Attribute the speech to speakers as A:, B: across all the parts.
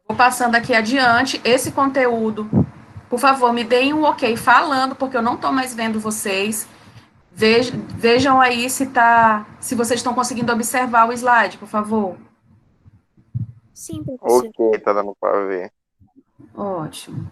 A: Vou passando aqui adiante. Esse conteúdo, por favor, me deem um ok falando, porque eu não estou mais vendo vocês. Vejam aí se vocês estão conseguindo observar o slide, por favor.
B: Sim, professor.
C: Ok, tá dando para ver.
A: Ótimo.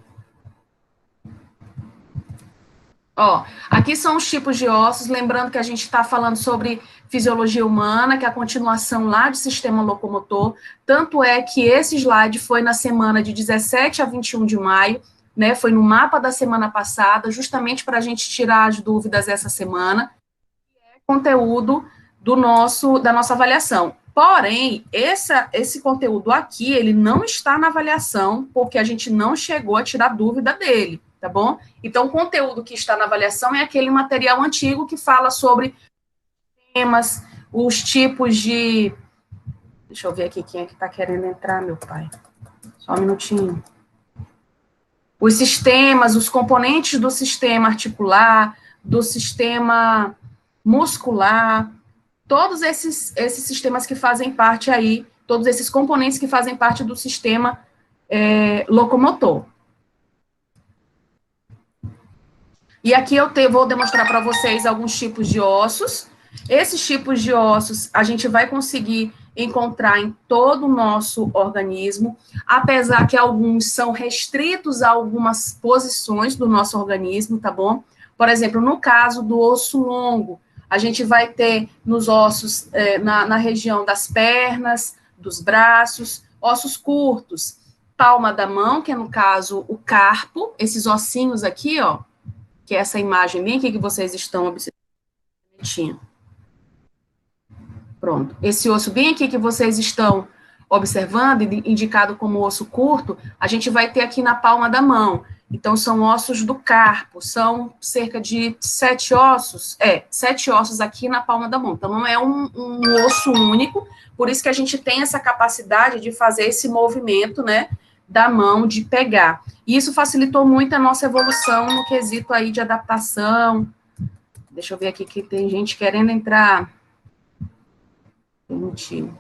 A: Ó, aqui são os tipos de ossos, lembrando que a gente está falando sobre fisiologia humana, que é a continuação lá de sistema locomotor, tanto é que esse slide foi na semana de 17 a 21 de maio, né, foi no mapa da semana passada, justamente para a gente tirar as dúvidas essa semana, conteúdo da nossa avaliação. Porém, esse conteúdo aqui, ele não está na avaliação, porque a gente não chegou a tirar dúvida dele, tá bom? Então, o conteúdo que está na avaliação é aquele material antigo que fala sobre temas, os tipos de... Deixa eu ver aqui quem é que está querendo entrar, meu pai. Só um minutinho. Os sistemas, os componentes do sistema articular, do sistema muscular, todos esses sistemas que fazem parte aí, todos esses componentes que fazem parte do sistema locomotor. E aqui eu vou demonstrar para vocês alguns tipos de ossos. Esses tipos de ossos a gente vai conseguir encontrar em todo o nosso organismo, apesar que alguns são restritos a algumas posições do nosso organismo, tá bom? Por exemplo, no caso do osso longo, a gente vai ter nos ossos, na região das pernas, dos braços, ossos curtos, palma da mão, que é no caso o carpo, esses ossinhos aqui, ó, que é essa imagem bem aqui que vocês estão observando. Pronto. Esse osso bem aqui que vocês estão observando, indicado como osso curto, a gente vai ter aqui na palma da mão. Então, são ossos do carpo, são cerca de 7 ossos, 7 ossos aqui na palma da mão. Então, não é um osso único, por isso que a gente tem essa capacidade de fazer esse movimento, né, da mão, de pegar. E isso facilitou muito a nossa evolução no quesito aí de adaptação. Deixa eu ver aqui que tem gente querendo entrar. Permitiu.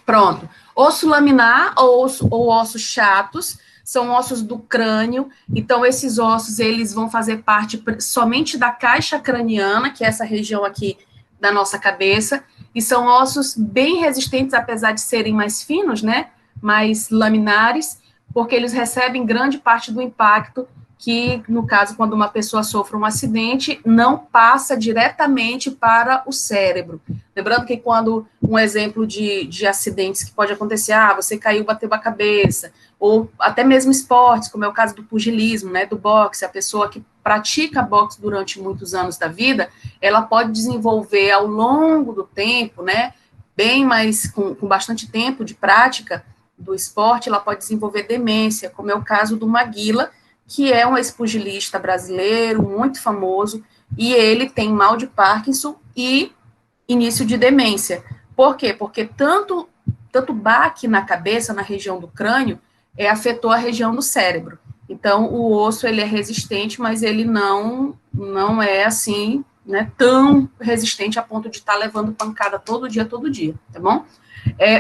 A: Pronto. Osso laminar ou ossos chatos são ossos do crânio. Então, esses ossos, eles vão fazer parte somente da caixa craniana, que é essa região aqui da nossa cabeça, e são ossos bem resistentes, apesar de serem mais finos, né, mais laminares, porque eles recebem grande parte do impacto que, no caso, quando uma pessoa sofre um acidente, não passa diretamente para o cérebro. Lembrando que quando um exemplo de acidentes que pode acontecer, você caiu, bateu a cabeça, ou até mesmo esportes, como é o caso do pugilismo, né, do boxe, a pessoa que pratica boxe durante muitos anos da vida, ela pode desenvolver ao longo do tempo, né, bem mais, com bastante tempo de prática do esporte, ela pode desenvolver demência, como é o caso do Maguila, que é um ex-pugilista brasileiro, muito famoso, e ele tem mal de Parkinson e início de demência. Por quê? Porque tanto baque na cabeça, na região do crânio, afetou a região do cérebro. Então, o osso, ele é resistente, mas ele não é, assim, né, tão resistente a ponto de estar levando pancada todo dia, tá bom?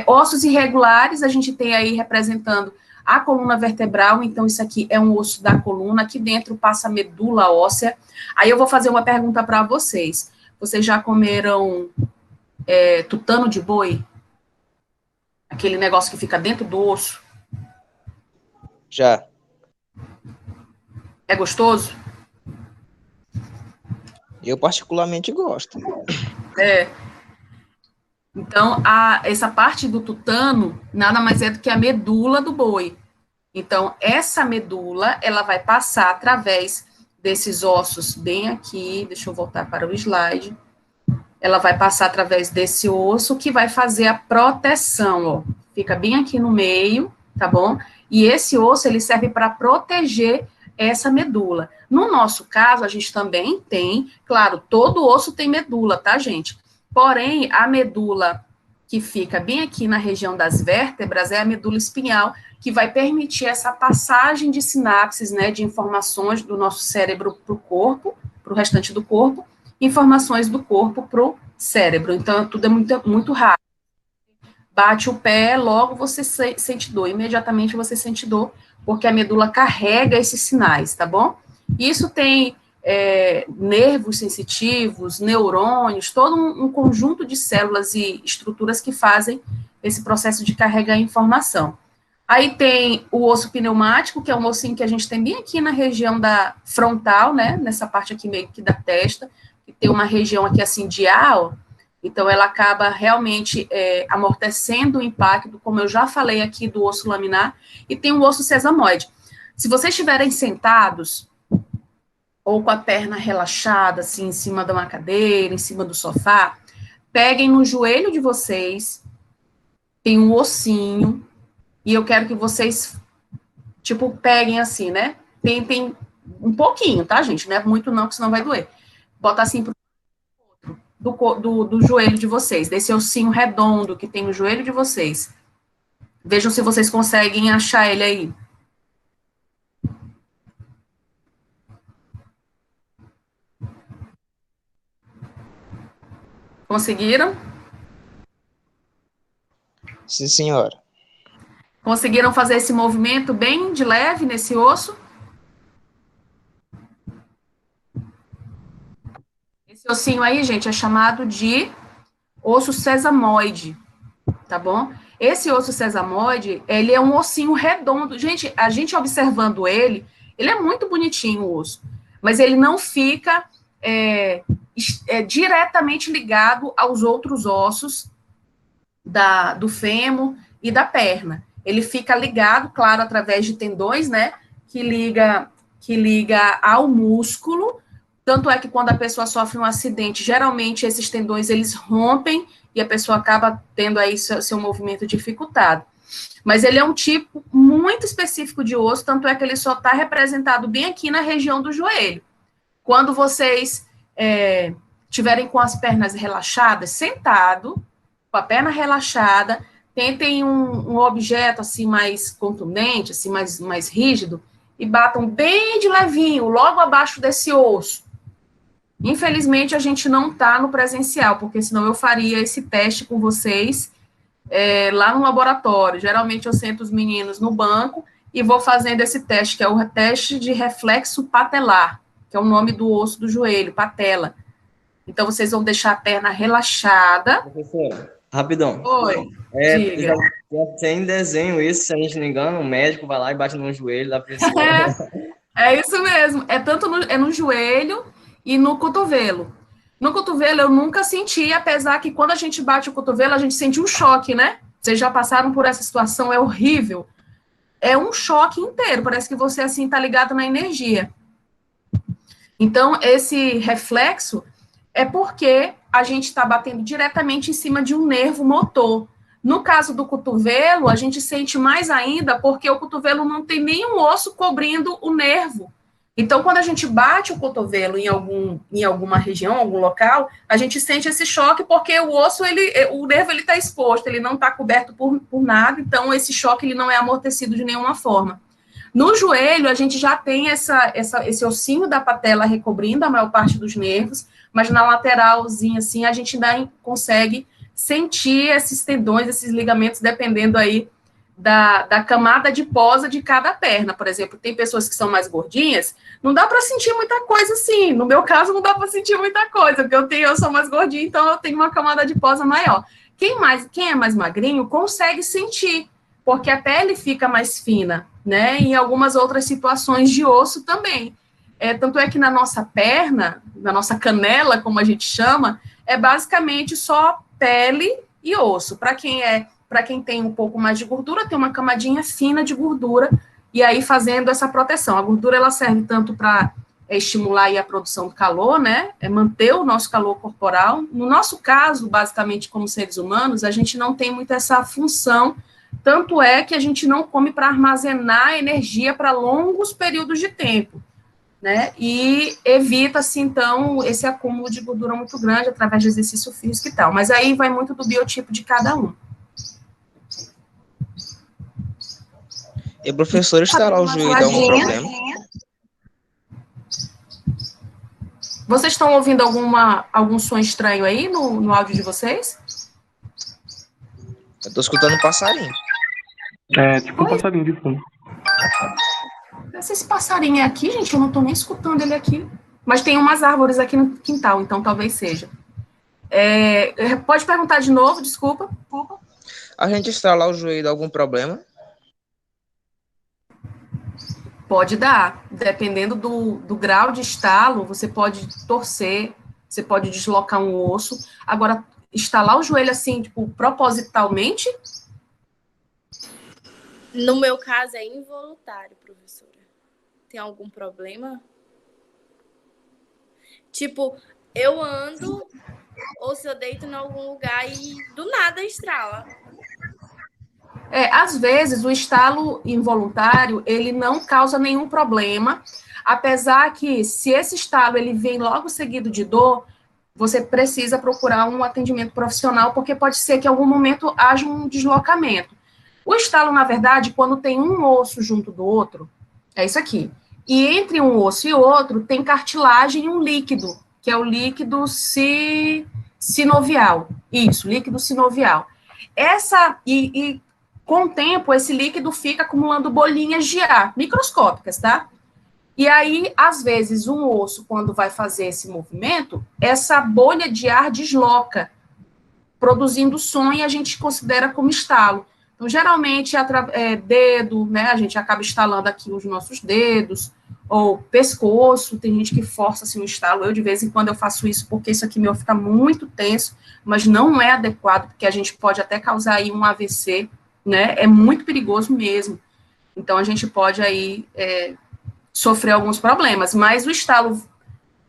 A: Ossos irregulares, a gente tem aí representando a coluna vertebral, então isso aqui é um osso da coluna, aqui dentro passa a medula óssea. Aí eu vou fazer uma pergunta para vocês. Vocês já comeram tutano de boi? Aquele negócio que fica dentro do osso?
D: Já.
A: É gostoso?
D: Eu particularmente gosto.
A: Então, essa parte do tutano nada mais é do que a medula do boi. Então, essa medula, ela vai passar através desses ossos bem aqui, deixa eu voltar para o slide, ela vai passar através desse osso que vai fazer a proteção, ó, fica bem aqui no meio, tá bom? E esse osso, ele serve para proteger essa medula. No nosso caso, a gente também tem, claro, todo osso tem medula, tá, gente? Porém, a medula que fica bem aqui na região das vértebras é a medula espinhal, que vai permitir essa passagem de sinapses, né, de informações do nosso cérebro para o corpo, para o restante do corpo, informações do corpo para o cérebro. Então, tudo é muito, muito rápido. Bate o pé, logo você sente dor. Imediatamente você sente dor, porque a medula carrega esses sinais, tá bom? Isso tem nervos sensitivos, neurônios, todo um conjunto de células e estruturas que fazem esse processo de carregar informação. Aí tem o osso pneumático, que é um ossinho que a gente tem bem aqui na região da frontal, né? Nessa parte aqui meio que da testa, que tem uma região aqui assim de ó. Então, ela acaba realmente amortecendo o impacto, como eu já falei aqui do osso laminar, e tem o osso sesamoide. Se vocês estiverem sentados, ou com a perna relaxada, assim, em cima de uma cadeira, em cima do sofá, peguem no joelho de vocês, tem um ossinho, e eu quero que vocês, tipo, peguem assim, né? Tentem um pouquinho, tá, gente? Não é muito não, que senão vai doer. Bota assim pro do joelho de vocês, desse ossinho redondo que tem no joelho de vocês. Vejam se vocês conseguem achar ele aí. Conseguiram?
D: Sim, senhora.
A: Conseguiram fazer esse movimento bem de leve nesse osso? Esse ossinho aí, gente, é chamado de osso sesamoide, tá bom? Esse osso sesamoide, ele é um ossinho redondo. Gente, a gente observando ele, ele é muito bonitinho o osso, mas ele não fica diretamente ligado aos outros ossos do fêmur e da perna. Ele fica ligado, claro, através de tendões, né, que liga ao músculo. Tanto é que quando a pessoa sofre um acidente, geralmente esses tendões eles rompem e a pessoa acaba tendo aí seu movimento dificultado. Mas ele é um tipo muito específico de osso, tanto é que ele só está representado bem aqui na região do joelho. Quando vocês tiverem com as pernas relaxadas, sentado, com a perna relaxada, tentem um objeto assim mais contundente, assim mais rígido, e batam bem de levinho, logo abaixo desse osso. Infelizmente, a gente não está no presencial, porque senão eu faria esse teste com vocês lá no laboratório. Geralmente, eu sento os meninos no banco e vou fazendo esse teste, que é o teste de reflexo patelar, que é o nome do osso do joelho, patela. Então, vocês vão deixar a perna relaxada.
C: Professora, rapidão.
A: Oi, diga.
C: Tem desenho isso, se a gente não engana, o médico vai lá e bate no joelho da pessoa.
A: É isso mesmo. É tanto no joelho e no cotovelo. No cotovelo eu nunca senti, apesar que quando a gente bate o cotovelo, a gente sente um choque, né? Vocês já passaram por essa situação, é horrível. É um choque inteiro, parece que você, assim, tá ligado na energia. Então, esse reflexo é porque a gente está batendo diretamente em cima de um nervo motor. No caso do cotovelo, a gente sente mais ainda porque o cotovelo não tem nenhum osso cobrindo o nervo. Então, quando a gente bate o cotovelo em alguma região, algum local, a gente sente esse choque porque o osso, o nervo, ele está exposto, ele não está coberto por nada, então esse choque ele não é amortecido de nenhuma forma. No joelho, a gente já tem esse ossinho da patela recobrindo a maior parte dos nervos, mas na lateralzinha, assim, a gente ainda consegue sentir esses tendões, esses ligamentos, dependendo aí da camada adiposa de cada perna. Por exemplo, tem pessoas que são mais gordinhas, não dá para sentir muita coisa assim. No meu caso, não dá para sentir muita coisa, porque eu sou mais gordinha, então eu tenho uma camada adiposa maior. Quem é mais magrinho consegue sentir, porque a pele fica mais fina, né? Em algumas outras situações de osso também. Tanto é que na nossa perna, na nossa canela, como a gente chama, é basicamente só pele e osso. Para quem tem um pouco mais de gordura, tem uma camadinha fina de gordura, e aí fazendo essa proteção. A gordura, ela serve tanto para estimular aí a produção do calor, né? Manter o nosso calor corporal. No nosso caso, basicamente, como seres humanos, a gente não tem muito essa função, tanto é que a gente não come para armazenar energia para longos períodos de tempo, né? E evita-se, então, esse acúmulo de gordura muito grande através de exercício físico e tal. Mas aí vai muito do biotipo de cada um.
D: E professor, estourar o joelho dá algum problema?
A: Vocês estão ouvindo algum som estranho aí no áudio de vocês?
D: Eu tô escutando um passarinho.
E: É, tipo um passarinho de fundo.
A: Esse passarinho aqui, gente, eu não tô nem escutando ele aqui. Mas tem umas árvores aqui no quintal, então talvez seja. Pode perguntar de novo, desculpa.
D: A gente estralar o joelho dá algum problema?
A: Pode dar. Dependendo do grau de estalo, você pode torcer, você pode deslocar um osso. Agora, estalar o joelho assim, tipo, propositalmente?
B: No meu caso, é involuntário, professora. Tem algum problema? Tipo, eu ando, ou se eu deito em algum lugar e do nada estrala.
A: Às vezes, o estalo involuntário, ele não causa nenhum problema, apesar que, se esse estalo ele vem logo seguido de dor, você precisa procurar um atendimento profissional, porque pode ser que em algum momento haja um deslocamento. O estalo, na verdade, quando tem um osso junto do outro, é isso aqui. E entre um osso e outro, tem cartilagem e um líquido, que é o líquido sinovial. Isso, líquido sinovial. Com o tempo, esse líquido fica acumulando bolinhas de ar, microscópicas, tá? E aí, às vezes, um osso, quando vai fazer esse movimento, essa bolha de ar desloca, produzindo som e a gente considera como estalo. Então, geralmente, dedo, né? A gente acaba estalando aqui os nossos dedos, ou pescoço, tem gente que força assim, um estalo. Eu, de vez em quando, eu faço isso, porque isso aqui meu fica muito tenso, mas não é adequado, porque a gente pode até causar aí um AVC, né? É muito perigoso mesmo. Então, a gente pode aí sofrer alguns problemas, mas o estalo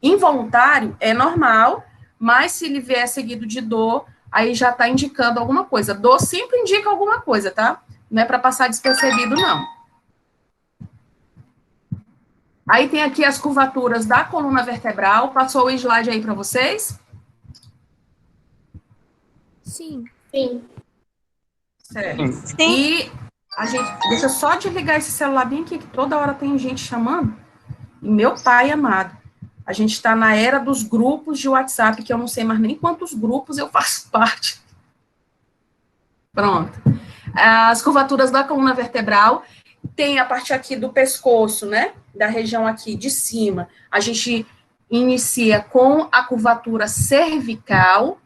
A: involuntário é normal, mas se ele vier seguido de dor, aí já está indicando alguma coisa. Dor sempre indica alguma coisa, tá? Não é para passar despercebido, não. Aí tem aqui as curvaturas da coluna vertebral. Passou o slide aí para vocês?
B: Sim.
A: Certo. E a gente... Deixa eu só desligar esse celular bem aqui, que toda hora tem gente chamando. E meu pai amado, a gente está na era dos grupos de WhatsApp, que eu não sei mais nem quantos grupos eu faço parte. Pronto. As curvaturas da coluna vertebral, tem a parte aqui do pescoço, né? Da região aqui de cima. A gente inicia com a curvatura cervical.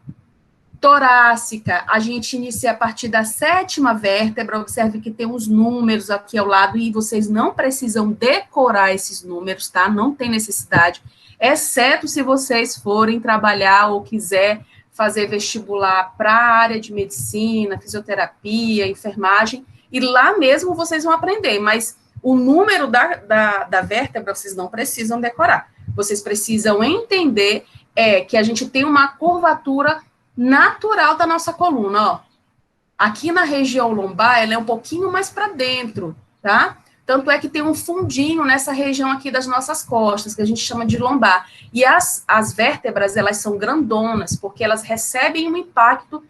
A: Torácica, a gente inicia a partir da 7ª vértebra. Observe que tem uns números aqui ao lado e vocês não precisam decorar esses números, tá? Não tem necessidade, exceto se vocês forem trabalhar ou quiser fazer vestibular para a área de medicina, fisioterapia, enfermagem, e lá mesmo vocês vão aprender, mas o número da vértebra vocês não precisam decorar. Vocês precisam entender que a gente tem uma curvatura natural da nossa coluna, ó. Aqui na região lombar, ela é um pouquinho mais para dentro, tá? Tanto é que tem um fundinho nessa região aqui das nossas costas, que a gente chama de lombar. E as vértebras, elas são grandonas, porque elas recebem um impacto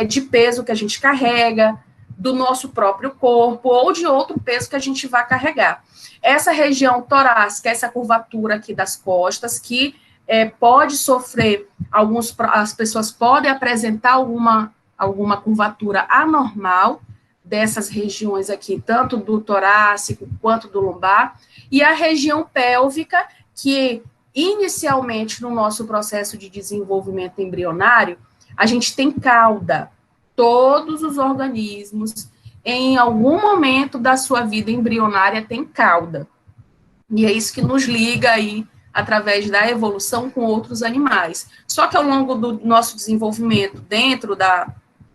A: de peso que a gente carrega, do nosso próprio corpo, ou de outro peso que a gente vai carregar. Essa região torácica, essa curvatura aqui das costas, que pode sofrer, as pessoas podem apresentar alguma curvatura anormal dessas regiões aqui, tanto do torácico quanto do lombar, e a região pélvica, que inicialmente no nosso processo de desenvolvimento embrionário, a gente tem cauda. Todos os organismos, em algum momento da sua vida embrionária, tem cauda. E é isso que nos liga aí através da evolução com outros animais. Só que ao longo do nosso desenvolvimento dentro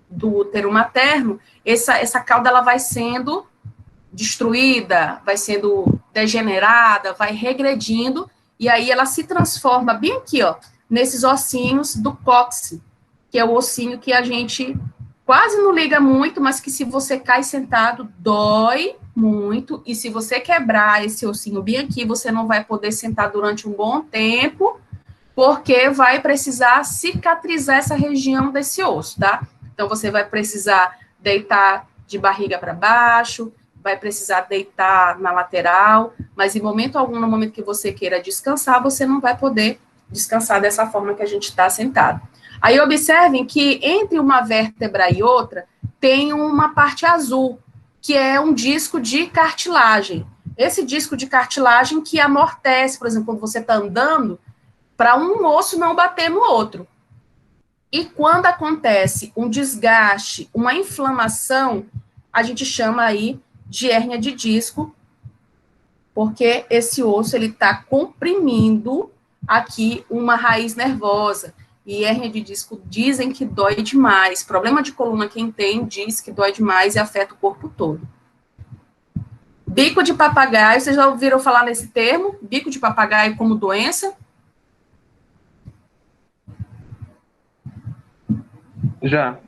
A: do útero materno, essa cauda ela vai sendo destruída, vai sendo degenerada, vai regredindo, e aí ela se transforma bem aqui, ó, nesses ossinhos do cóccix, que é o ossinho que a gente quase não liga muito, mas que se você cai sentado, dói muito, e se você quebrar esse ossinho bem aqui, você não vai poder sentar durante um bom tempo, porque vai precisar cicatrizar essa região desse osso, tá? Então, você vai precisar deitar de barriga para baixo, vai precisar deitar na lateral, mas em momento algum, no momento que você queira descansar, você não vai poder descansar dessa forma que a gente está sentado. Aí observem que entre uma vértebra e outra tem uma parte azul, que é um disco de cartilagem. Esse disco de cartilagem que amortece, por exemplo, quando você está andando, para um osso não bater no outro. E quando acontece um desgaste, uma inflamação, a gente chama aí de hérnia de disco, porque esse osso ele está comprimindo aqui uma raiz nervosa. E hérnia de disco dizem que dói demais. Problema de coluna, quem tem, diz que dói demais e afeta o corpo todo. Bico de papagaio, vocês já ouviram falar nesse termo? Bico de papagaio como doença?
E: Já.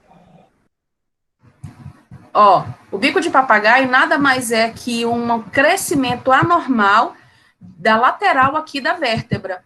A: Ó, o bico de papagaio nada mais é que um crescimento anormal da lateral aqui da vértebra.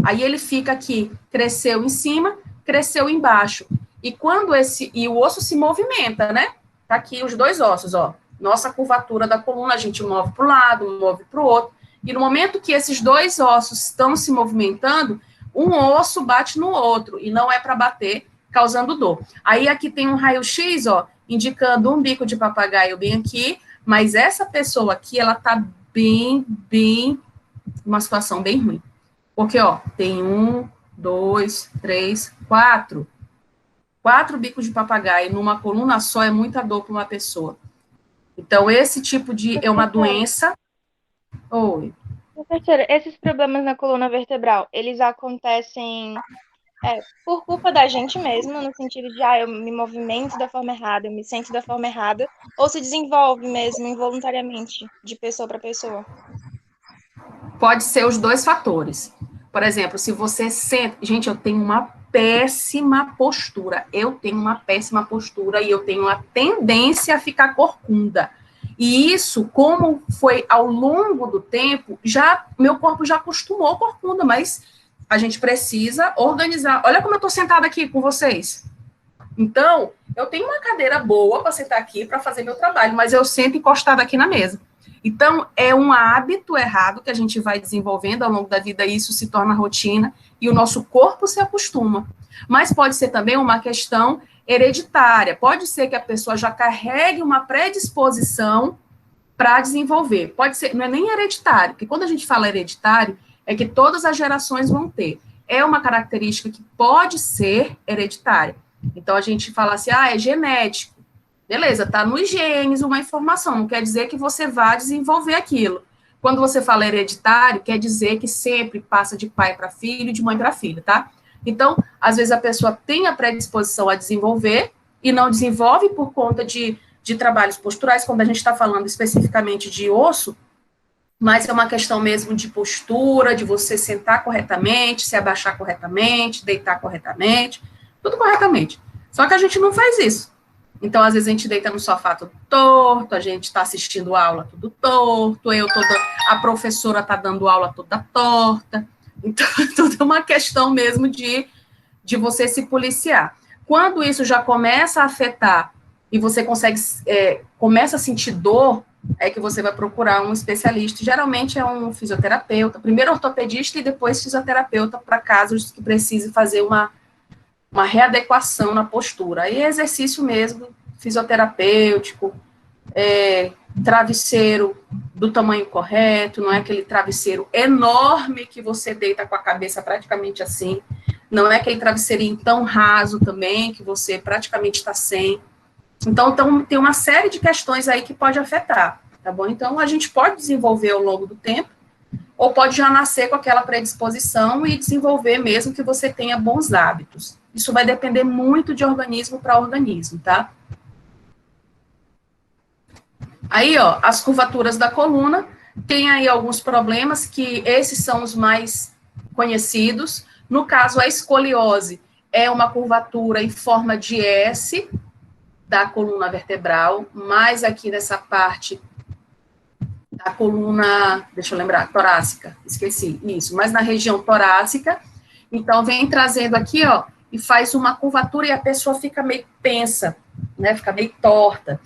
A: Aí ele fica aqui, cresceu em cima, cresceu embaixo. E quando o osso se movimenta, né? Tá aqui os dois ossos, ó. Nossa curvatura da coluna, a gente move para o lado, move para o outro. E no momento que esses dois ossos estão se movimentando, um osso bate no outro, e não é para bater, causando dor. Aí aqui tem um raio-x, ó, indicando um bico de papagaio bem aqui, mas essa pessoa aqui, ela tá uma situação bem ruim. Porque, ó, tem 1, 2, 3, 4. 4 bicos de papagaio numa coluna só é muita dor para uma pessoa. Então, esse tipo de... é uma doença... Oi.
F: Professora, esses problemas na coluna vertebral, eles acontecem por culpa da gente mesmo, no sentido de, eu me movimento da forma errada, eu me sento da forma errada, ou se desenvolve mesmo involuntariamente, de pessoa para pessoa?
A: Pode ser os dois fatores. Por exemplo, se você senta... Gente, eu tenho uma péssima postura. E eu tenho a tendência a ficar corcunda. E isso, como foi ao longo do tempo, meu corpo já acostumou corcunda, mas a gente precisa organizar. Olha como eu estou sentada aqui com vocês. Então, eu tenho uma cadeira boa para sentar aqui para fazer meu trabalho, mas eu sento encostada aqui na mesa. Então, é um hábito errado que a gente vai desenvolvendo ao longo da vida, e isso se torna rotina, e o nosso corpo se acostuma. Mas pode ser também uma questão hereditária. Pode ser que a pessoa já carregue uma predisposição para desenvolver. Pode ser, não é nem hereditário, porque quando a gente fala hereditário, é que todas as gerações vão ter. É uma característica que pode ser hereditária. Então, a gente fala assim, é genético. Beleza, tá nos genes uma informação, não quer dizer que você vá desenvolver aquilo. Quando você fala hereditário, quer dizer que sempre passa de pai para filho, de mãe para filho, tá? Então, às vezes a pessoa tem a predisposição a desenvolver e não desenvolve por conta de trabalhos posturais, quando a gente está falando especificamente de osso, mas é uma questão mesmo de postura, de você sentar corretamente, se abaixar corretamente, deitar corretamente, tudo corretamente. Só que a gente não faz isso. Então, às vezes, a gente deita no sofá tudo torto, a gente está assistindo aula tudo torto, a professora está dando aula toda torta. Então, tudo é uma questão mesmo de você se policiar. Quando isso já começa a afetar e você começa a sentir dor, é que você vai procurar um especialista. Geralmente é um fisioterapeuta, primeiro ortopedista e depois fisioterapeuta, para casos que precise fazer uma readequação na postura. Aí é exercício mesmo, fisioterapêutico, travesseiro do tamanho correto, não é aquele travesseiro enorme que você deita com a cabeça praticamente assim, não é aquele travesseirinho tão raso também, que você praticamente está sem. Então, tem uma série de questões aí que pode afetar, tá bom? Então, a gente pode desenvolver ao longo do tempo, ou pode já nascer com aquela predisposição e desenvolver mesmo que você tenha bons hábitos. Isso vai depender muito de organismo para organismo, tá? Aí, ó, as curvaturas da coluna, tem aí alguns problemas que esses são os mais conhecidos. No caso, a escoliose é uma curvatura em forma de S da coluna vertebral, mais aqui nessa parte da coluna, deixa eu lembrar, torácica, esqueci, isso, mas na região torácica. Então, vem trazendo aqui, ó, e faz uma curvatura e a pessoa fica meio tensa, né, fica meio torta.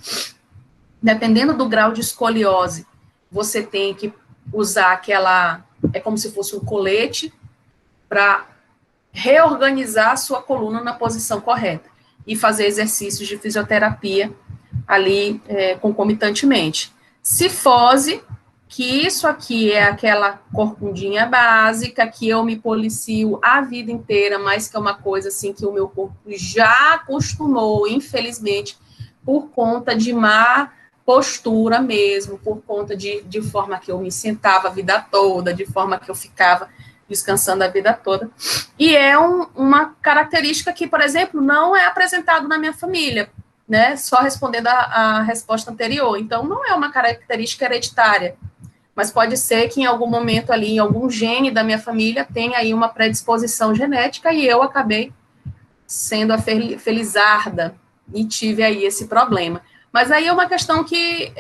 A: Dependendo do grau de escoliose, você tem que usar é como se fosse um colete, para reorganizar a sua coluna na posição correta e fazer exercícios de fisioterapia ali concomitantemente. Cifose, que isso aqui é aquela corcundinha básica que eu me policio a vida inteira, mas que é uma coisa assim que o meu corpo já acostumou, infelizmente, por conta de má postura mesmo, por conta de forma que eu me sentava a vida toda, de forma que eu ficava descansando a vida toda. E é uma característica que, por exemplo, não é apresentado na minha família, né? Só respondendo a resposta anterior. Então, não é uma característica hereditária, mas pode ser que em algum momento ali, em algum gene da minha família, tenha aí uma predisposição genética e eu acabei sendo a felizarda e tive aí esse problema. Mas aí é uma questão que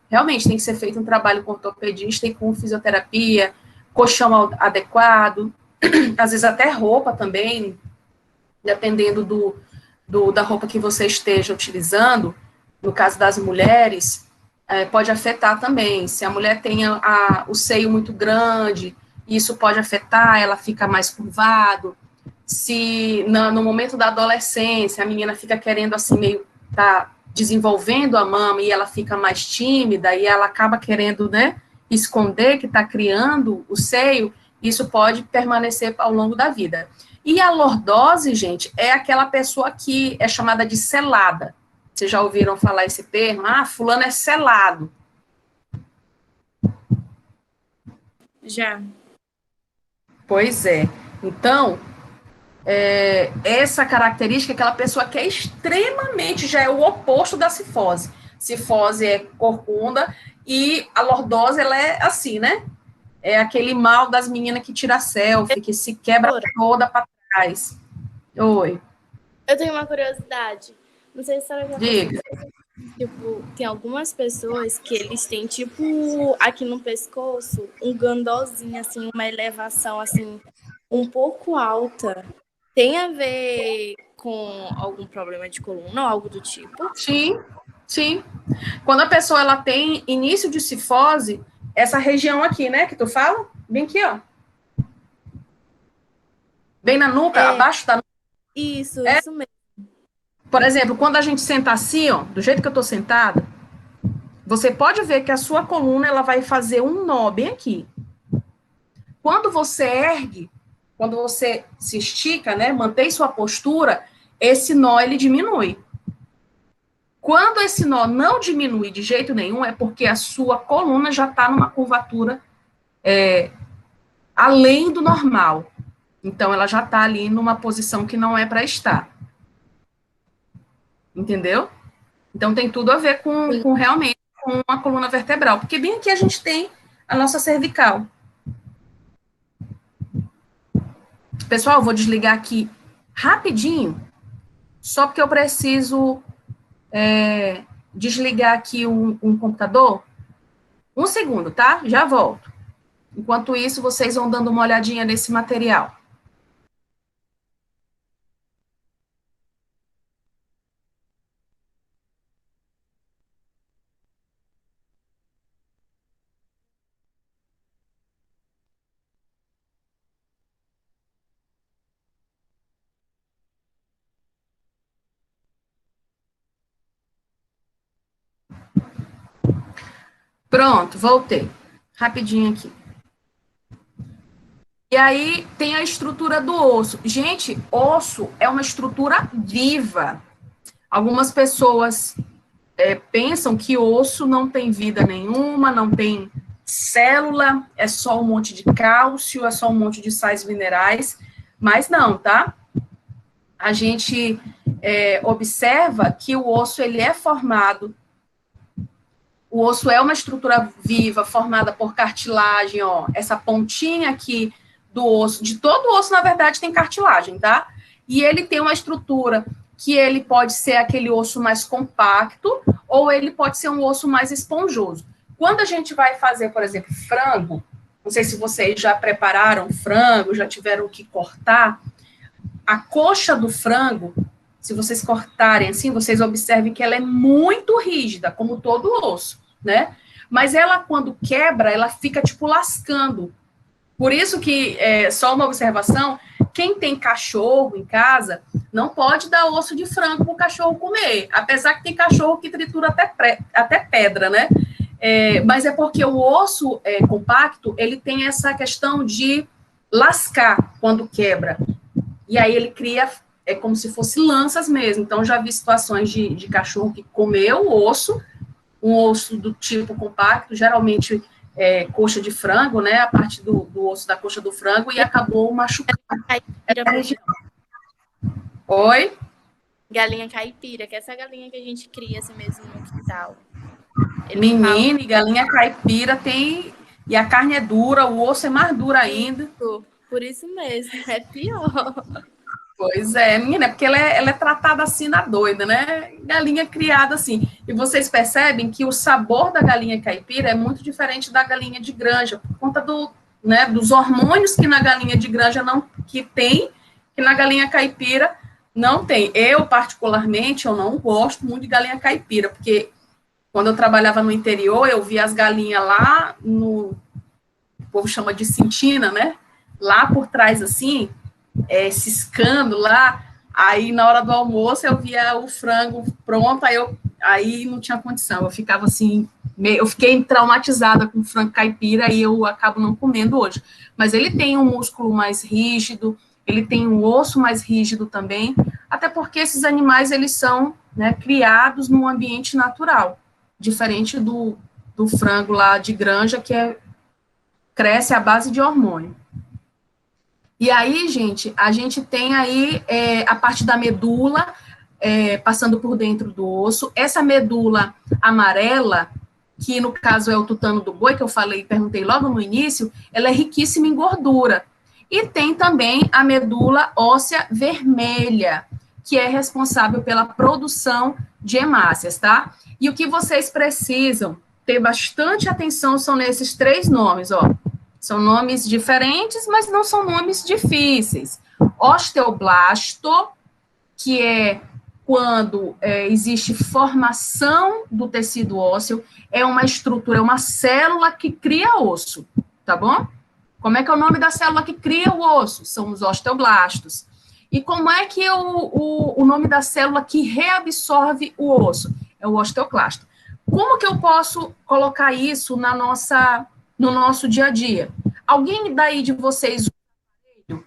A: realmente tem que ser feito um trabalho com ortopedista e com fisioterapia, colchão adequado, às vezes até roupa também, dependendo da roupa que você esteja utilizando, no caso das mulheres, pode afetar também. Se a mulher tem o seio muito grande, isso pode afetar, ela fica mais curvado. Se no momento da adolescência, a menina fica querendo assim, meio tá desenvolvendo a mama e ela fica mais tímida e ela acaba querendo, né, esconder que está criando o seio, isso pode permanecer ao longo da vida. E a lordose, gente, é aquela pessoa que é chamada de selada. Vocês já ouviram falar esse termo? Ah, fulano é selado.
B: Já.
A: Pois é. Então, essa característica é aquela pessoa que é extremamente, já é o oposto da cifose. Cifose é corcunda e a lordose, ela é assim, né? É aquele mal das meninas que tira selfie, que se quebra toda para trás. Oi.
B: Eu tenho uma curiosidade. Não sei se a senhora já
A: Diga.
B: Tipo, tem algumas pessoas que eles têm, tipo, aqui no pescoço, um gandozinho, assim, uma elevação, assim, um pouco alta. Tem a ver com algum problema de coluna ou algo do tipo?
A: Sim, sim. Quando a pessoa ela tem início de cifose, essa região aqui, né, que tu fala, bem aqui, ó. Bem na nuca, abaixo da nuca.
B: Isso mesmo.
A: Por exemplo, quando a gente senta assim, ó, do jeito que eu tô sentada, você pode ver que a sua coluna, ela vai fazer um nó bem aqui. Quando você ergue, quando você se estica, né, mantém sua postura, esse nó, ele diminui. Quando esse nó não diminui de jeito nenhum, é porque a sua coluna já está numa curvatura além do normal. Então, ela já está ali numa posição que não é para estar. Entendeu? Então, tem tudo a ver com realmente com a coluna vertebral. Porque bem aqui a gente tem a nossa cervical. Pessoal, eu vou desligar aqui rapidinho, só porque eu preciso desligar aqui um computador. Um segundo, tá? Já volto. Enquanto isso, vocês vão dando uma olhadinha nesse material. Pronto, voltei. Rapidinho aqui. E aí tem a estrutura do osso. Gente, osso é uma estrutura viva. Algumas pessoas pensam que osso não tem vida nenhuma, não tem célula, é só um monte de cálcio, é só um monte de sais minerais, mas não, tá? A gente observa que o osso, ele é formado. O osso é uma estrutura viva, formada por cartilagem, ó. Essa pontinha aqui do osso, de todo o osso, na verdade, tem cartilagem, tá? E ele tem uma estrutura que ele pode ser aquele osso mais compacto, ou ele pode ser um osso mais esponjoso. Quando a gente vai fazer, por exemplo, frango, não sei se vocês já prepararam frango, já tiveram que cortar, a coxa do frango, se vocês cortarem assim, vocês observem que ela é muito rígida, como todo osso, né? Mas ela, quando quebra, ela fica, tipo, lascando. Por isso que, só uma observação, quem tem cachorro em casa não pode dar osso de frango para o cachorro comer, apesar que tem cachorro que tritura até pedra, né? Mas é porque o osso compacto, ele tem essa questão de lascar quando quebra. E aí ele cria, como se fosse lanças mesmo. Então, já vi situações de cachorro que comeu o osso, um osso do tipo compacto, geralmente coxa de frango, né? A parte do osso da coxa do frango, e acabou machucando essa região. Oi?
B: Galinha caipira, que é essa galinha que a gente cria assim mesmo no quintal.
A: Menina, galinha caipira tem... E a carne é dura, o osso é mais duro ainda.
B: Por isso mesmo, é pior.
A: Pois é, menina, é porque ela é tratada assim na doida, né? Galinha criada assim. E vocês percebem que o sabor da galinha caipira é muito diferente da galinha de granja, por conta dos hormônios que na galinha de granja que na galinha caipira não tem. Eu, particularmente, eu não gosto muito de galinha caipira, porque quando eu trabalhava no interior, eu via as galinhas lá o povo chama de cintina, né? Lá por trás, assim, ciscando lá, aí na hora do almoço eu via o frango pronto, aí não tinha condição, eu ficava assim, eu fiquei traumatizada com o frango caipira e eu acabo não comendo hoje, mas ele tem um músculo mais rígido, ele tem um osso mais rígido também, até porque esses animais, eles são, né, criados num ambiente natural, diferente do frango lá de granja, que cresce à base de hormônio. E aí, gente, a gente tem aí a parte da medula, passando por dentro do osso. Essa medula amarela, que no caso é o tutano do boi, que eu perguntei logo no início, ela é riquíssima em gordura. E tem também a medula óssea vermelha, que é responsável pela produção de hemácias, tá? E o que vocês precisam ter bastante atenção são nesses 3 nomes, ó. São nomes diferentes, mas não são nomes difíceis. Osteoblasto, que é quando existe formação do tecido ósseo, é uma estrutura, é uma célula que cria osso, tá bom? Como é que é o nome da célula que cria o osso? São os osteoblastos. E como é que é o nome da célula que reabsorve o osso? É o osteoclasto. Como que eu posso colocar isso no nosso dia a dia? Alguém daí de vocês usa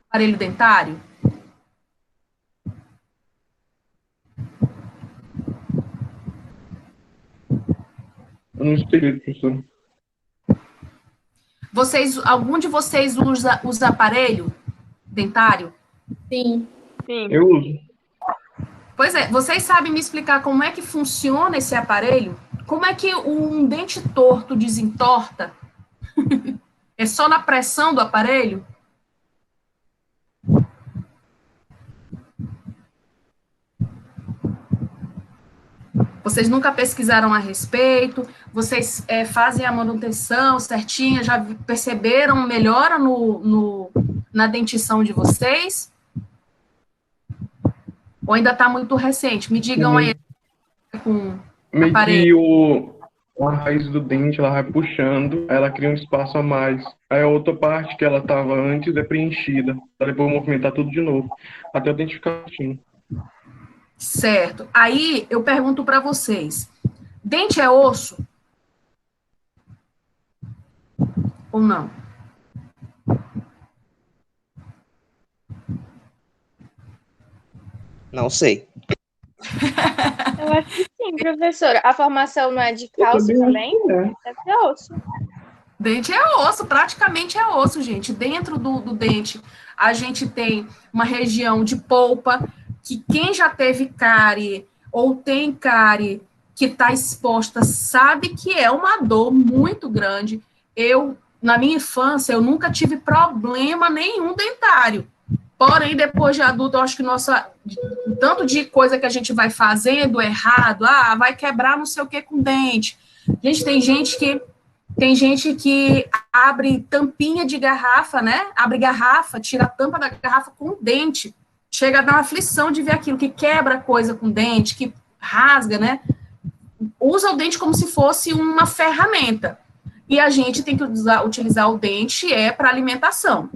A: aparelho dentário?
E: Eu não entendi, professor.
A: Algum de vocês usa aparelho dentário?
B: Sim.
E: Eu uso.
A: Pois é, vocês sabem me explicar como é que funciona esse aparelho? Como é que um dente torto desentorta? É só na pressão do aparelho? Vocês nunca pesquisaram a respeito? Vocês fazem a manutenção certinha? Já perceberam melhora na dentição de vocês? Ou ainda está muito recente? Me digam aí com
E: Meio
A: aparelho.
E: que a raiz do dente, ela vai puxando, aí ela cria um espaço a mais. Aí a outra parte que ela estava antes é preenchida, para depois movimentar tudo de novo, até o dente ficar fino.
A: Certo. Aí eu pergunto para vocês: dente é osso? Ou não?
D: Não sei.
F: Eu acho que sim, professora. A formação não é de cálcio também? Deve ser osso.
A: Dente é osso, praticamente é osso, gente. Dentro do dente, a gente tem uma região de polpa, que quem já teve cárie ou tem cárie que está exposta sabe que é uma dor muito grande. Na minha infância, eu nunca tive problema nenhum dentário. Porém, depois de adulto, eu acho que tanto de coisa que a gente vai fazendo errado, vai quebrar não sei o que com dente. Gente, tem gente que abre tampinha de garrafa, né? Abre garrafa, tira a tampa da garrafa com o dente. Chega a dar uma aflição de ver aquilo, que quebra coisa com dente, que rasga, né? Usa o dente como se fosse uma ferramenta. e a gente tem que utilizar o dente para alimentação.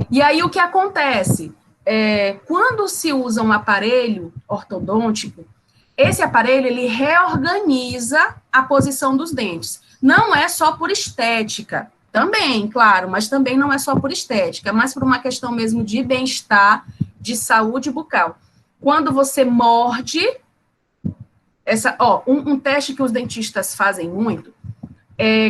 A: E aí, o que acontece? Quando se usa um aparelho ortodôntico, esse aparelho, ele reorganiza a posição dos dentes. Não é só por estética, também, claro, mas também não é só por estética, é mais por uma questão mesmo de bem-estar, de saúde bucal. Quando você morde, um teste que os dentistas fazem muito,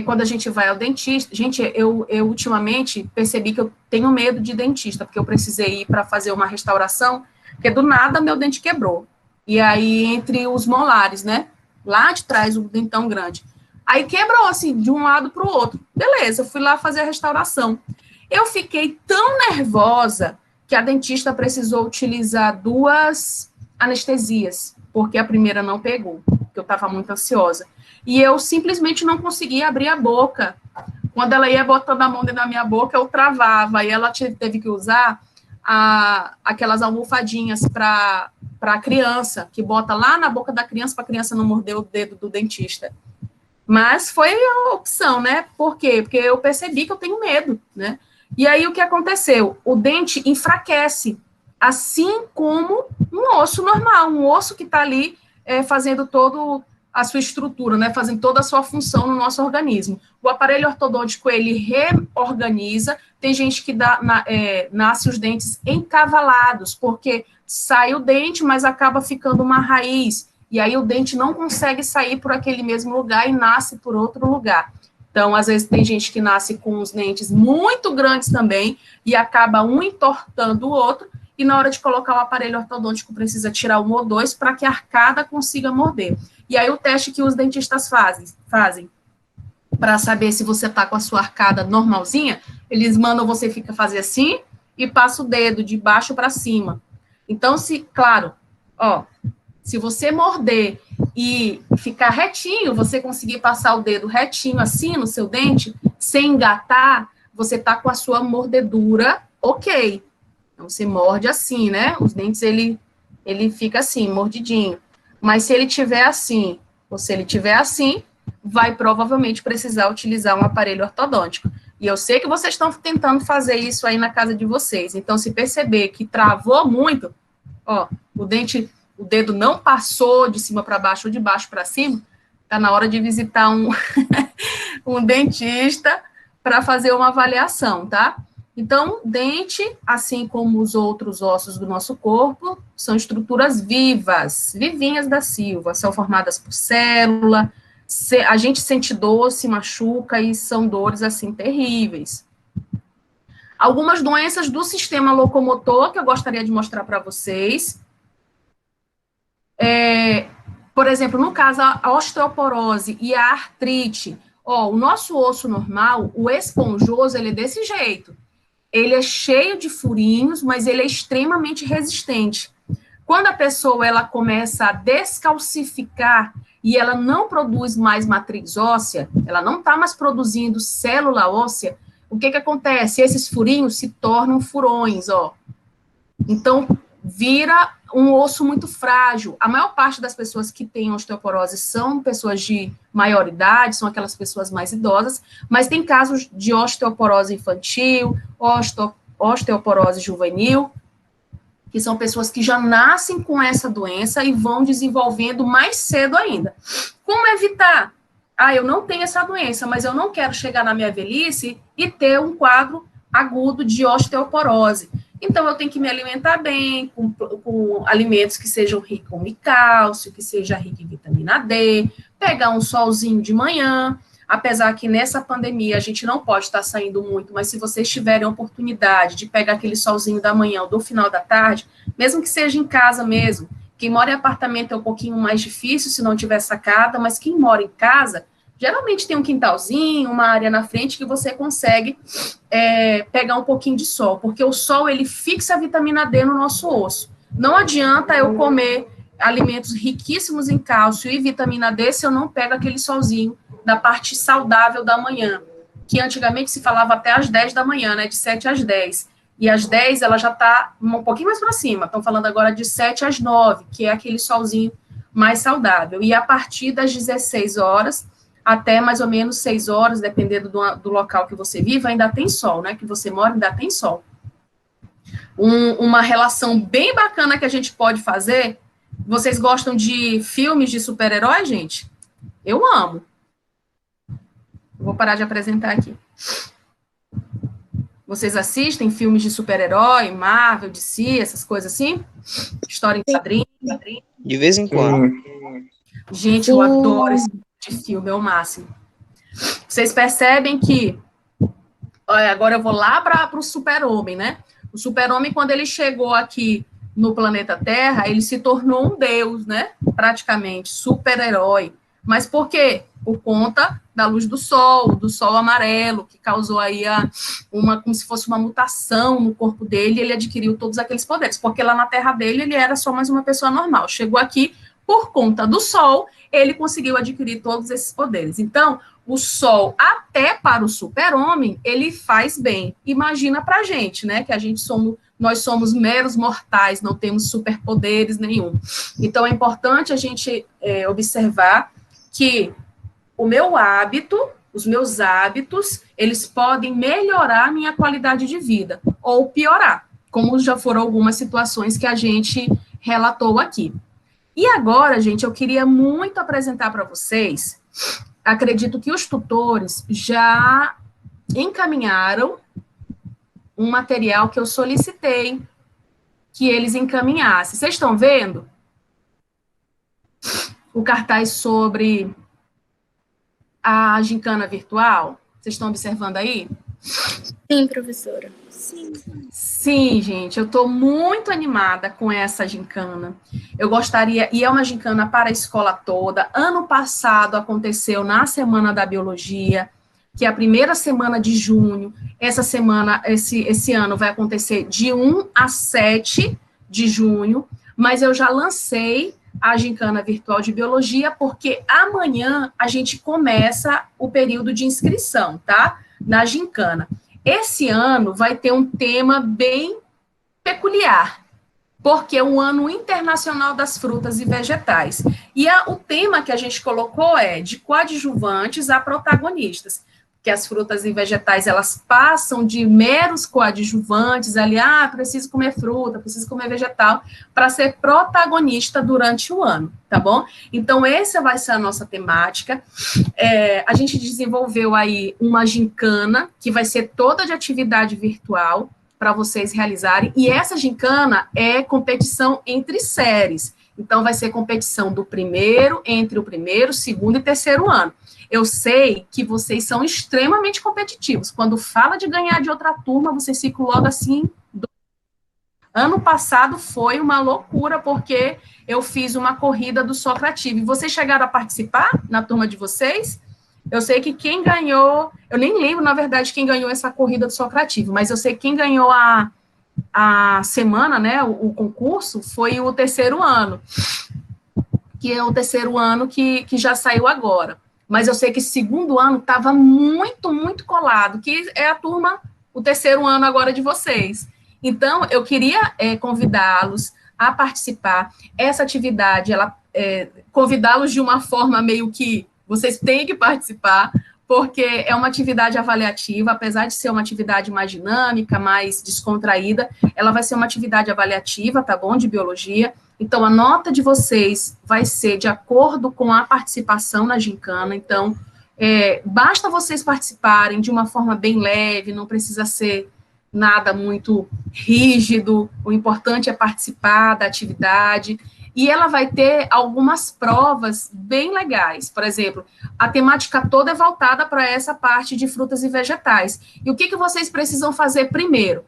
A: quando a gente vai ao dentista, gente, eu ultimamente percebi que eu tenho medo de dentista, porque eu precisei ir para fazer uma restauração, porque do nada meu dente quebrou. E aí, entre os molares, né? Lá de trás, o dentão grande. Aí quebrou, assim, de um lado para o outro. Beleza, eu fui lá fazer a restauração. Eu fiquei tão nervosa que a dentista precisou utilizar 2 anestesias, porque a primeira não pegou, porque eu estava muito ansiosa. E eu simplesmente não conseguia abrir a boca. Quando ela ia botando a mão dentro da minha boca, eu travava. E ela teve que usar aquelas almofadinhas para a criança, que bota lá na boca da criança para a criança não morder o dedo do dentista. Mas foi a opção, né? Por quê? Porque eu percebi que eu tenho medo, né? E aí, o que aconteceu? O dente enfraquece, assim como um osso normal, um osso que está ali fazendo toda a sua estrutura, né? Fazendo toda a sua função no nosso organismo. O aparelho ortodôntico, ele reorganiza. Tem gente que nasce os dentes encavalados, porque sai o dente, mas acaba ficando uma raiz. E aí o dente não consegue sair por aquele mesmo lugar e nasce por outro lugar. Então, às vezes, tem gente que nasce com os dentes muito grandes também e acaba um entortando o outro, e na hora de colocar o aparelho ortodôntico precisa tirar 1 ou 2 para que a arcada consiga morder. E aí o teste que os dentistas fazem para saber se você está com a sua arcada normalzinha, eles mandam você fazer assim e passa o dedo de baixo para cima. Então, se você morder e ficar retinho, você conseguir passar o dedo retinho assim no seu dente, sem engatar, você tá com a sua mordedura ok. Então, você morde assim, né? Os dentes, ele fica assim, mordidinho. Mas se ele tiver assim, ou se ele tiver assim, vai provavelmente precisar utilizar um aparelho ortodôntico. E eu sei que vocês estão tentando fazer isso aí na casa de vocês. Então, se perceber que travou muito, o dedo não passou de cima para baixo ou de baixo para cima, está na hora de visitar um dentista para fazer uma avaliação, tá? Então, dente, assim como os outros ossos do nosso corpo, são estruturas vivas, vivinhas da Silva, são formadas por célula, a gente sente dor, se machuca e são dores, assim, terríveis. Algumas doenças do sistema locomotor que eu gostaria de mostrar para vocês. Por exemplo, no caso, a osteoporose e a artrite, o nosso osso normal, o esponjoso, ele é desse jeito. Ele é cheio de furinhos, mas ele é extremamente resistente. Quando a pessoa ela começa a descalcificar e ela não produz mais matriz óssea, ela não está mais produzindo célula óssea, o que acontece? Esses furinhos se tornam furões, Então, vira um osso muito frágil. A maior parte das pessoas que têm osteoporose são pessoas de maior idade, são aquelas pessoas mais idosas, mas tem casos de osteoporose infantil, osteoporose juvenil, que são pessoas que já nascem com essa doença e vão desenvolvendo mais cedo ainda. Como evitar? Eu não tenho essa doença, mas eu não quero chegar na minha velhice e ter um quadro agudo de osteoporose. Então, eu tenho que me alimentar bem, com alimentos que sejam ricos em cálcio, que seja rico em vitamina D, pegar um solzinho de manhã, apesar que nessa pandemia a gente não pode estar saindo muito, mas se vocês tiverem a oportunidade de pegar aquele solzinho da manhã ou do final da tarde, mesmo que seja em casa mesmo, quem mora em apartamento é um pouquinho mais difícil se não tiver sacada, mas quem mora em casa, geralmente tem um quintalzinho, uma área na frente que você consegue pegar um pouquinho de sol, porque o sol, ele fixa a vitamina D no nosso osso. Não adianta eu comer alimentos riquíssimos em cálcio e vitamina D se eu não pego aquele solzinho da parte saudável da manhã, que antigamente se falava até às 10 da manhã, né, de 7 às 10. E às 10 ela já está um pouquinho mais para cima, estão falando agora de 7 às 9, que é aquele solzinho mais saudável. E a partir das 16 horas até mais ou menos 6 horas, dependendo do local que você vive, ainda tem sol, né? Que você mora, ainda tem sol. Uma relação bem bacana que a gente pode fazer. Vocês gostam de filmes de super-herói, gente? Eu amo. Vou parar de apresentar aqui. Vocês assistem filmes de super-herói, Marvel, DC, essas coisas assim? História em quadrinhos?
D: De vez em quando.
A: Gente, eu adoro esse tipo de filme, é o máximo. Vocês percebem que... Olha, agora eu vou lá para o super-homem, né? O super-homem, quando ele chegou aqui no planeta Terra, ele se tornou um deus, né? Praticamente, super-herói. Mas por quê? Por conta da luz do sol amarelo, que causou aí como se fosse uma mutação no corpo dele, e ele adquiriu todos aqueles poderes, porque lá na terra dele ele era só mais uma pessoa normal. Chegou aqui, por conta do sol, ele conseguiu adquirir todos esses poderes. Então, o sol, até para o super-homem, ele faz bem. Imagina pra gente, né, que nós somos meros mortais, não temos superpoderes nenhum. Então, é importante a gente observar que os meus hábitos, eles podem melhorar a minha qualidade de vida, ou piorar, como já foram algumas situações que a gente relatou aqui. E agora, gente, eu queria muito apresentar para vocês, acredito que os tutores já encaminharam um material que eu solicitei que eles encaminhassem. Vocês estão vendo? O cartaz sobre a gincana virtual? Vocês estão observando aí?
B: Sim, professora. Sim.
A: Sim, gente, eu estou muito animada com essa gincana. Eu gostaria, e é uma gincana para a escola toda. Ano passado aconteceu na Semana da Biologia, que é a primeira semana de junho. Essa semana, esse ano vai acontecer de 1 a 7 de junho, mas eu já lancei a gincana virtual de biologia, porque amanhã a gente começa o período de inscrição, tá? Na gincana. Esse ano vai ter um tema bem peculiar, porque é um ano internacional das frutas e vegetais. E o tema que a gente colocou é de coadjuvantes a protagonistas, que as frutas e vegetais, elas passam de meros coadjuvantes, ali, preciso comer fruta, preciso comer vegetal, para ser protagonista durante o ano, tá bom? Então, essa vai ser a nossa temática. A gente desenvolveu aí uma gincana, que vai ser toda de atividade virtual, para vocês realizarem, e essa gincana é competição entre séries. Então, vai ser competição entre o primeiro, segundo e terceiro ano. Eu sei que vocês são extremamente competitivos. Quando fala de ganhar de outra turma, vocês ficam logo assim. Ano passado foi uma loucura, porque eu fiz uma corrida do Socrativo. E vocês chegaram a participar na turma de vocês? Eu sei que quem ganhou... Eu nem lembro, na verdade, quem ganhou essa corrida do Socrativo, mas eu sei que quem ganhou a semana, né, o concurso, foi o terceiro ano. Que é o terceiro ano que já saiu agora. Mas eu sei que segundo ano estava muito, muito colado, que é o terceiro ano agora de vocês. Então, eu queria convidá-los a participar. Essa atividade, convidá-los de uma forma meio que vocês têm que participar, porque é uma atividade avaliativa, apesar de ser uma atividade mais dinâmica, mais descontraída, ela vai ser uma atividade avaliativa, tá bom, de biologia. Então, a nota de vocês vai ser de acordo com a participação na gincana. Então, basta vocês participarem de uma forma bem leve, não precisa ser nada muito rígido, o importante é participar da atividade. E ela vai ter algumas provas bem legais. Por exemplo, a temática toda é voltada para essa parte de frutas e vegetais. E o que vocês precisam fazer primeiro?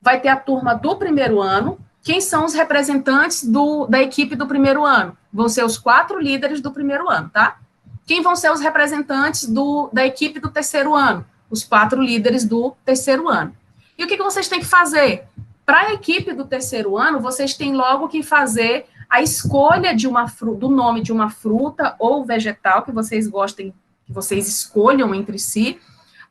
A: Vai ter a turma do primeiro ano. Quem são os representantes da equipe do primeiro ano? Vão ser os 4 líderes do primeiro ano, tá? Quem vão ser os representantes da equipe do terceiro ano? Os 4 líderes do terceiro ano. E o que vocês têm que fazer? Para a equipe do terceiro ano, vocês têm logo que fazer a escolha do nome de uma fruta ou vegetal que vocês gostem, que vocês escolham entre si,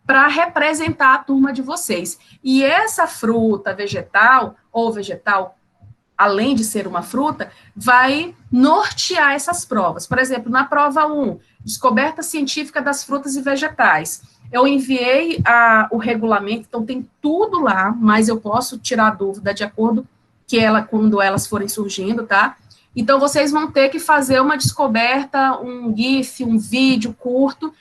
A: para representar a turma de vocês. E essa fruta, vegetal ou vegetal além de ser uma fruta, vai nortear essas provas. Por exemplo, na prova 1, descoberta científica das frutas e vegetais. Eu enviei o regulamento, então tem tudo lá, mas eu posso tirar a dúvida de acordo quando elas forem surgindo, tá? Então, vocês vão ter que fazer uma descoberta, um GIF, um vídeo curto,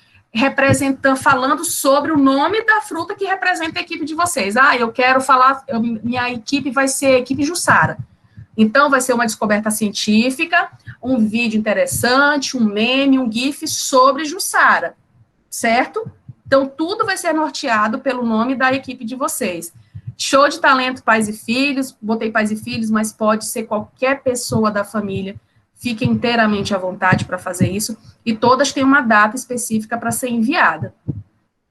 A: falando sobre o nome da fruta que representa a equipe de vocês. Eu quero falar, minha equipe vai ser a equipe Jussara. Então, vai ser uma descoberta científica, um vídeo interessante, um meme, um GIF sobre Jussara, certo? Então, tudo vai ser norteado pelo nome da equipe de vocês. Show de talento, pais e filhos, botei pais e filhos, mas pode ser qualquer pessoa da família, fiquem inteiramente à vontade para fazer isso, e todas têm uma data específica para ser enviada.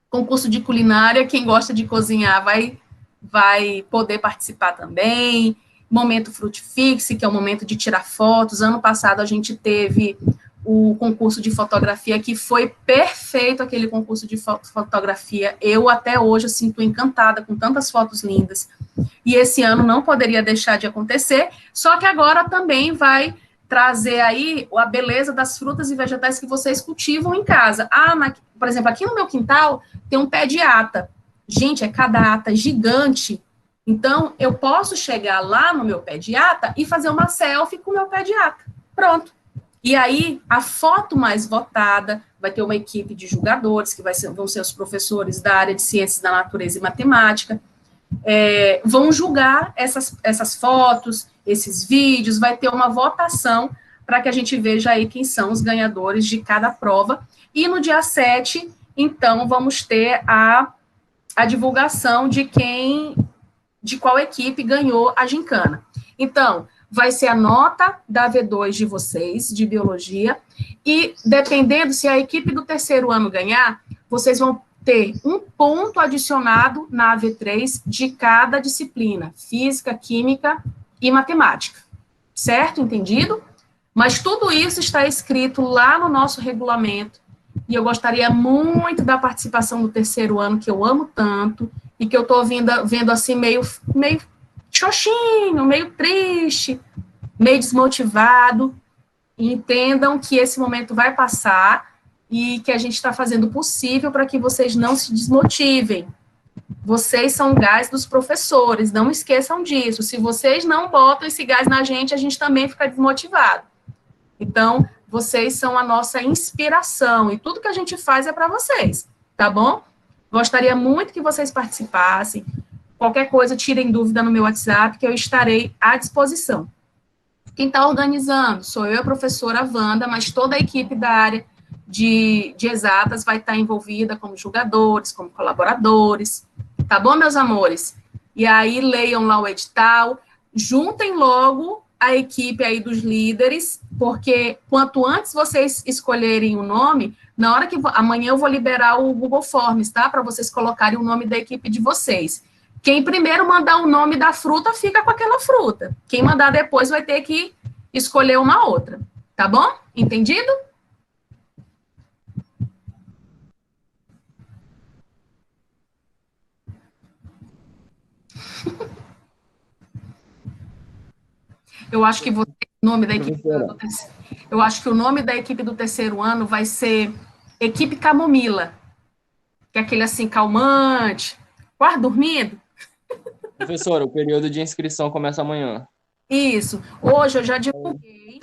A: Concurso de culinária, quem gosta de cozinhar vai poder participar também. Momento Frutifixe, que é o momento de tirar fotos. Ano passado a gente teve o concurso de fotografia, que foi perfeito, aquele concurso de fotografia. Eu, até hoje, eu sinto encantada com tantas fotos lindas. E esse ano não poderia deixar de acontecer, só que agora também vai trazer aí a beleza das frutas e vegetais que vocês cultivam em casa. Por exemplo, aqui no meu quintal tem um pé de ata. Gente, é cada ata gigante. Então, eu posso chegar lá no meu pé de ata e fazer uma selfie com o meu pé de ata. Pronto. E aí, a foto mais votada, vai ter uma equipe de julgadores, que vão ser os professores da área de ciências da natureza e matemática, vão julgar essas fotos, esses vídeos, vai ter uma votação para que a gente veja aí quem são os ganhadores de cada prova. E no dia 7, então, vamos ter a divulgação de qual equipe ganhou a gincana. Então, vai ser a nota da V2 de vocês, de biologia, e dependendo se a equipe do terceiro ano ganhar, vocês vão ter um ponto adicionado na AV3 de cada disciplina, física, química e matemática, certo? Entendido? Mas tudo isso está escrito lá no nosso regulamento, e eu gostaria muito da participação do terceiro ano, que eu amo tanto, e que eu estou vendo assim meio xoxinho, meio triste, meio desmotivado. E entendam que esse momento vai passar e que a gente está fazendo o possível para que vocês não se desmotivem. Vocês são o gás dos professores, não esqueçam disso. Se vocês não botam esse gás na gente, a gente também fica desmotivado. Então, vocês são a nossa inspiração e tudo que a gente faz é para vocês, tá bom? Gostaria muito que vocês participassem. Qualquer coisa, tirem dúvida no meu WhatsApp, que eu estarei à disposição. Quem está organizando sou eu, a professora Wanda, mas toda a equipe da área de exatas vai estar envolvida como julgadores, como colaboradores. Tá bom, meus amores? E aí, leiam lá o edital, juntem logo a equipe aí dos líderes, porque quanto antes vocês escolherem o nome, na hora que amanhã eu vou liberar o Google Forms, tá? Para vocês colocarem o nome da equipe de vocês. Quem primeiro mandar o nome da fruta, fica com aquela fruta. Quem mandar depois vai ter que escolher uma outra. Tá bom? Entendido? Eu acho que o nome da equipe eu acho que o nome da equipe do terceiro ano vai ser Equipe Camomila, que é aquele assim calmante, quase dormindo.
C: Professora, o período de inscrição começa amanhã.
A: Isso. Hoje eu já divulguei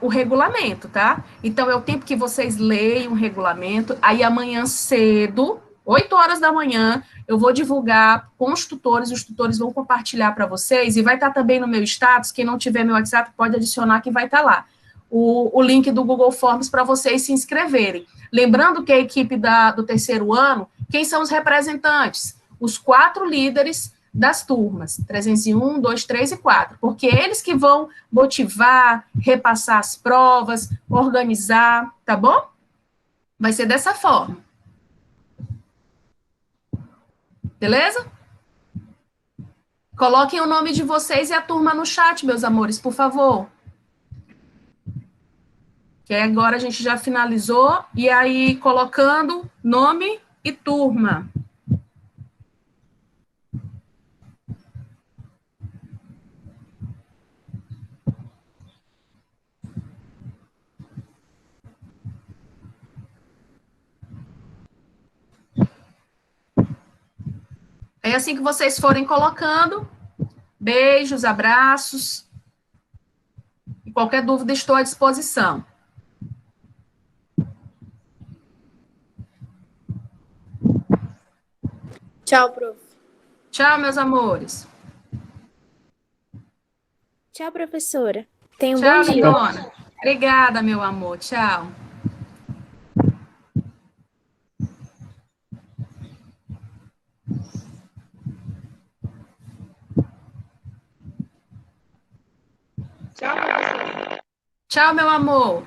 A: o regulamento, tá? Então é o tempo que vocês leem o regulamento, aí amanhã cedo, 8 horas da manhã, eu vou divulgar com os tutores vão compartilhar para vocês, e vai estar também no meu status, quem não tiver meu WhatsApp pode adicionar que vai estar lá, o link do Google Forms para vocês se inscreverem. Lembrando que a equipe do terceiro ano, quem são os representantes? Os 4 líderes das turmas, 301, 2, 3 e 4, porque eles que vão motivar, repassar as provas, organizar, tá bom? Vai ser dessa forma. Beleza? Coloquem o nome de vocês e a turma no chat, meus amores, por favor. Que agora a gente já finalizou, e aí colocando nome e turma. Aí, assim que vocês forem colocando, beijos, abraços. E qualquer dúvida, estou à disposição.
B: Tchau, prof.
A: Tchau, meus amores.
B: Tchau, professora. Tenha um bom
A: Tchau,
B: dia.
A: lindona. Obrigada, meu amor. Tchau.
F: Tchau, professora.
A: Tchau, meu amor.